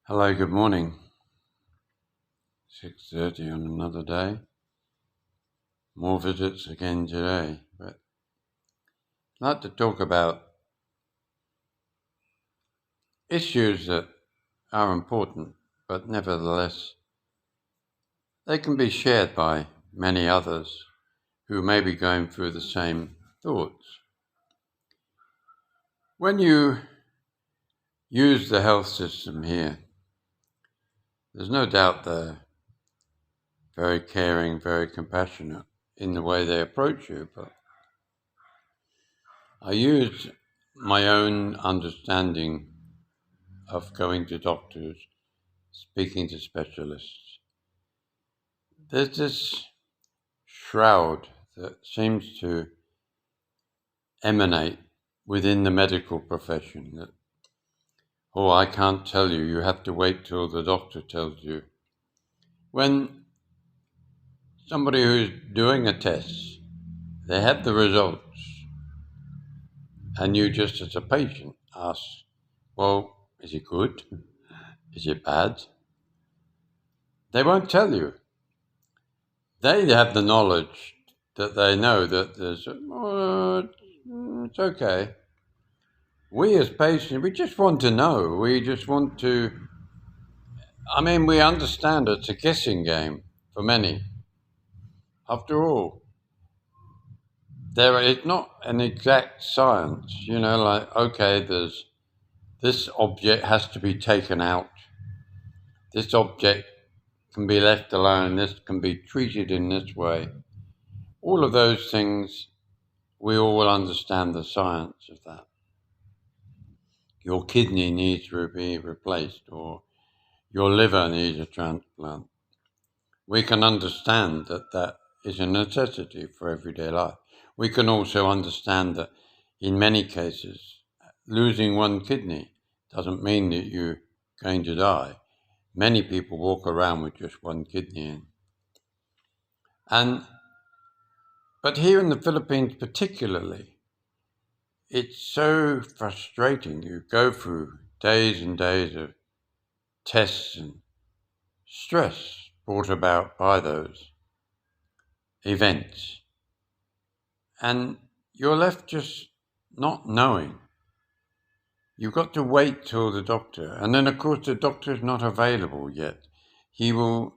Hello, good morning. 6:30 on another day. More visits again today. But I'd like to talk about issues that are important, but nevertheless, they can be shared by many others who may be going through the same thoughts. When you use the health system here, there's no doubt they're very caring, very compassionate in the way they approach you, but I use my own understanding of going to doctors, speaking to specialists. There's this shroud that seems to emanate within the medical profession that, oh, I can't tell you, you have to wait till the doctor tells you. When somebody who's doing a test, they have the results, and you just as a patient ask, well, is it good? Is it bad? They won't tell you. They have the knowledge that they know that there's, it's okay. We as patients, we just want to know. We just want to, we understand it's a guessing game for many. After all, it's not an exact science, like, okay, there's this object has to be taken out. This object can be left alone. This can be treated in this way. All of those things, we all will understand the science of that. Your kidney needs to be replaced, or your liver needs a transplant. We can understand that that is a necessity for everyday life. We can also understand that in many cases, losing one kidney doesn't mean that you're going to die. Many people walk around with just one kidney but here in the Philippines particularly, it's so frustrating. You go through days and days of tests and stress brought about by those events. And you're left just not knowing. You've got to wait till the doctor. And then, of course, the doctor is not available yet. He was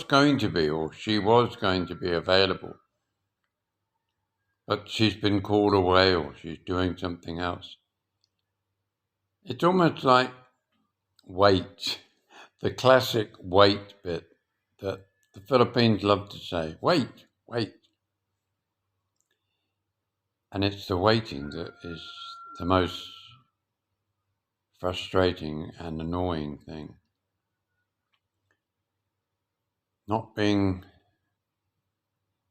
going to be, or she was going to be available. But she's been called away, or she's doing something else. It's almost like wait, the classic wait bit that the Philippines love to say, wait, wait. And it's the waiting that is the most frustrating and annoying thing.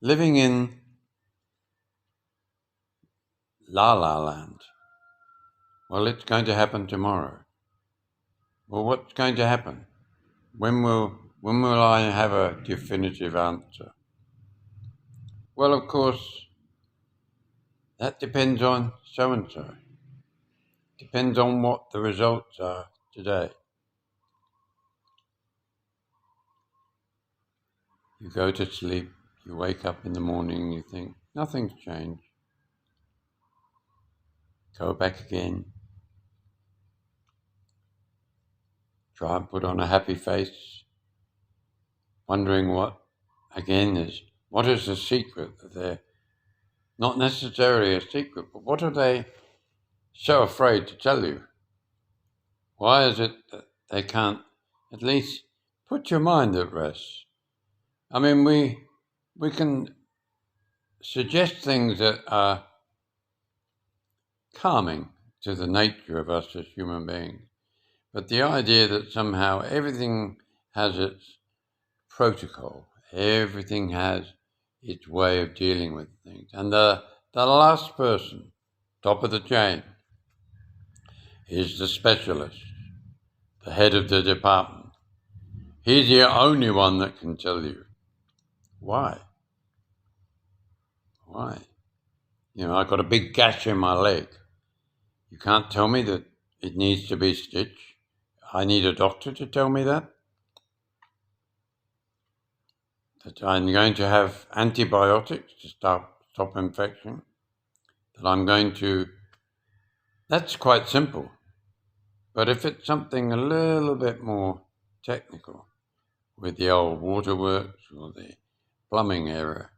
Living in La La Land. Well, it's going to happen tomorrow. Well, what's going to happen? When will I have a definitive answer? Well, of course, that depends on so-and-so. Depends on what the results are today. You go to sleep, you wake up in the morning, you think, nothing's changed. Go back again. Try and put on a happy face, wondering what is the secret that they're not necessarily a secret, but what are they so afraid to tell you? Why is it that they can't at least put your mind at rest? We can suggest things that are calming to the nature of us as human beings. But the idea that somehow everything has its protocol, everything has its way of dealing with things. And the last person, top of the chain, is the specialist, the head of the department. He's the only one that can tell you. Why? Why? I've got a big gash in my leg. You can't tell me that it needs to be stitched. I need a doctor to tell me that I'm going to have antibiotics to stop infection, that I'm going to... That's quite simple. But if it's something a little bit more technical, with the old waterworks or the plumbing area,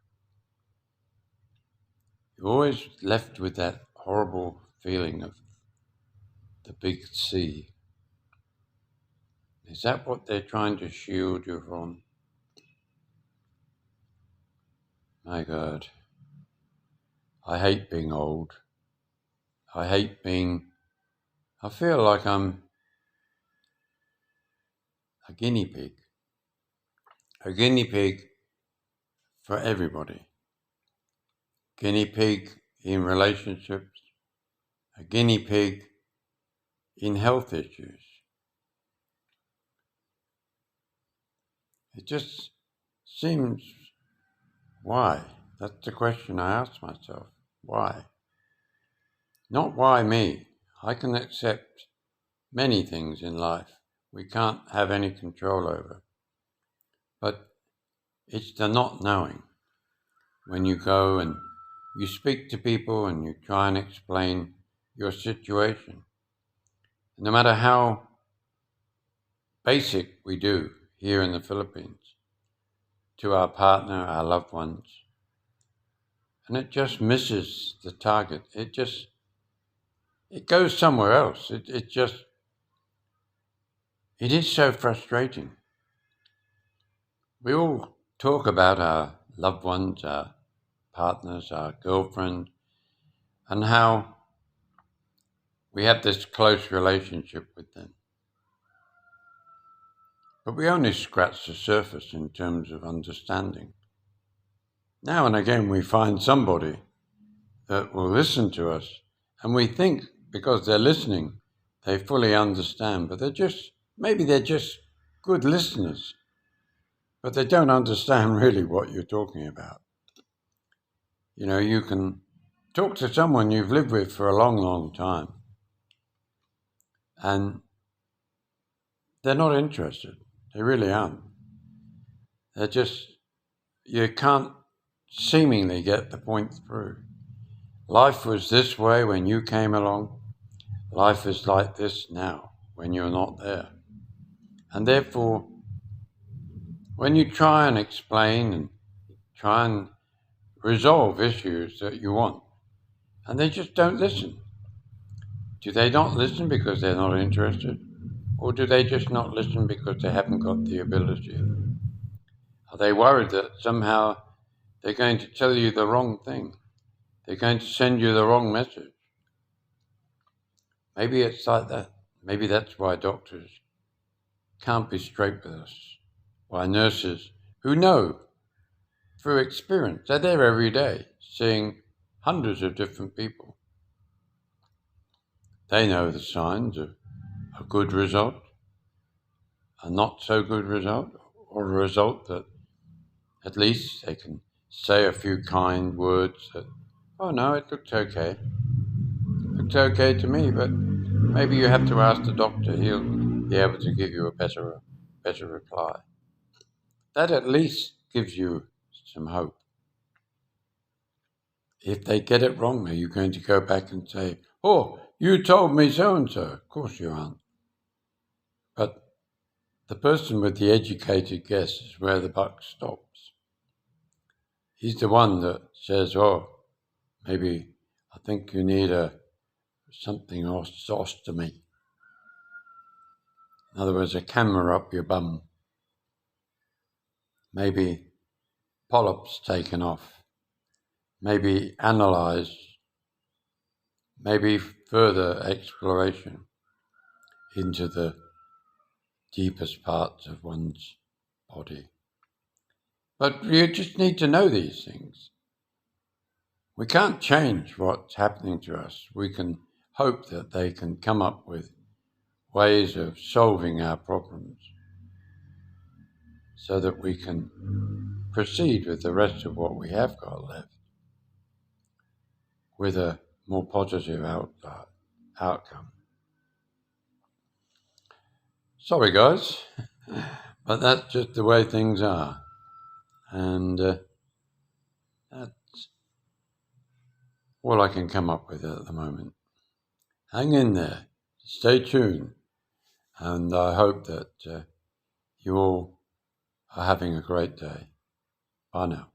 you're always left with that horrible feeling of the big sea. Is that what they're trying to shield you from? My God, I hate being old. I feel like I'm a guinea pig. A guinea pig for everybody. Guinea pig in relationships. A guinea pig in health issues. It just seems, why? That's the question I ask myself. Why? Not why me. I can accept many things in life we can't have any control over. But it's the not knowing. When you go and you speak to people and you try and explain your situation, no matter how basic we do here in the Philippines, to our partner, our loved ones, and it just misses the target. It goes somewhere else. It is so frustrating. We all talk about our loved ones, our partners, our girlfriend, and how we have this close relationship with them. But we only scratch the surface in terms of understanding. Now and again we find somebody that will listen to us, and we think because they're listening, they fully understand, but maybe they're just good listeners, but they don't understand really what you're talking about. You know, you can talk to someone you've lived with for a long, long time, and they're not interested. They really aren't. You can't seemingly get the point through. Life was this way when you came along. Life is like this now when you're not there. And therefore, when you try and explain and try and resolve issues that you want, and they just don't listen. Do they not listen because they're not interested? Or do they just not listen because they haven't got the ability? Are they worried that somehow they're going to tell you the wrong thing? They're going to send you the wrong message? Maybe it's like that. Maybe that's why doctors can't be straight with us. Why nurses who know through experience, they're there every day seeing hundreds of different people. They know the signs of a good result, a not so good result, or a result that at least they can say a few kind words that, oh no, it looked okay. It looked okay to me, but maybe you have to ask the doctor. He'll be able to give you a better reply. That at least gives you some hope. If they get it wrong, are you going to go back and say, oh, you told me so-and-so? Of course you aren't. But the person with the educated guess is where the buck stops. He's the one that says, oh, maybe I think you need something ostomy. In other words, a camera up your bum. Maybe polyps taken off. Maybe analysed. Maybe further exploration into the deepest parts of one's body. But you just need to know these things. We can't change what's happening to us. We can hope that they can come up with ways of solving our problems so that we can proceed with the rest of what we have got left with a more positive outcome. Sorry, guys, but that's just the way things are. And that's all I can come up with at the moment. Hang in there. Stay tuned. And I hope that you all are having a great day. Bye now.